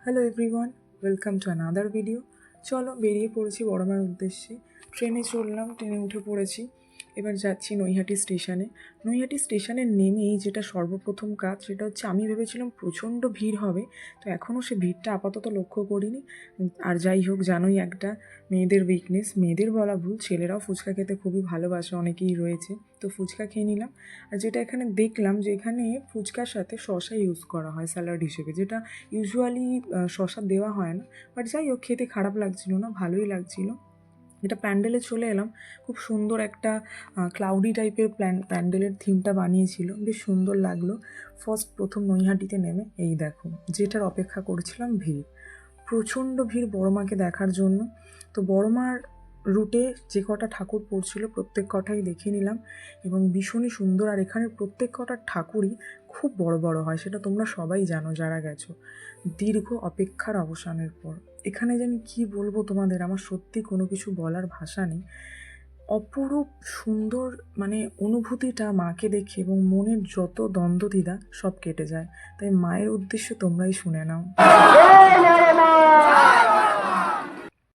Hello everyone, welcome to another video. চলো বেরিয়ে পড়েছি বড়মার উদ্দেশ্যে। ট্রেনে চললাম, ট্রেনে উঠে পড়েছি। এবার যাচ্ছি নৈহাটি স্টেশনে। নৈহাটি স্টেশনে নেমেই যেটা সর্বপ্রথম কাজ সেটা হচ্ছে আমি ভেবেছিলাম প্রচণ্ড ভিড় হবে, তো এখনও সে ভিড়টা আপাতত লক্ষ্য করিনি। আর যাই হোক, জানোই একটা মেয়েদের উইকনেস, মেয়েদের বলা ভুল, ছেলেরাও ফুচকা খেতে খুবই ভালোবাসে, অনেকেই রয়েছে। তো ফুচকা খেয়ে নিলাম। আর যেটা এখানে দেখলাম যে এখানে ফুচকার সাথে শসা ইউজ করা হয় স্যালাড হিসেবে, যেটা ইউজুয়ালি শসা দেওয়া হয় না। বাট যাই হোক, খেতে খারাপ লাগছিল না, ভালোই লাগছিল। এটা প্যান্ডেলে চলে এলাম। খুব সুন্দর একটা ক্লাউডি টাইপের প্যান্ডেলের থিমটা বানিয়েছিল, বেশ সুন্দর লাগলো। প্রথম নৈহাটিতে নেমে এই দেখো, যেটার অপেক্ষা করছিলাম, ভিড়, প্রচণ্ড ভিড় বড়মাকে দেখার জন্য। তো বড়মার রুটে যে কটা ঠাকুর পড়ছিল প্রত্যেক কটাই দেখে নিলাম এবং ভীষণই সুন্দর। আর এখানের প্রত্যেক কটা ঠাকুরই খুব বড় বড় হয়, সেটা তোমরা সবাই জানো যারা গেছো। দীর্ঘ অপেক্ষার অবসানের পর এখানে যে আমি কী বলবো তোমাদের, আমার সত্যি কোনো কিছু বলার ভাষা নেই। অপরূপ সুন্দর মানে অনুভূতিটা মাকে দেখে এবং মনের যত দ্বন্দ্বদ্বিধা সব কেটে যায়। তাই মায়ের উদ্দেশ্য তোমরাই শুনে নাও।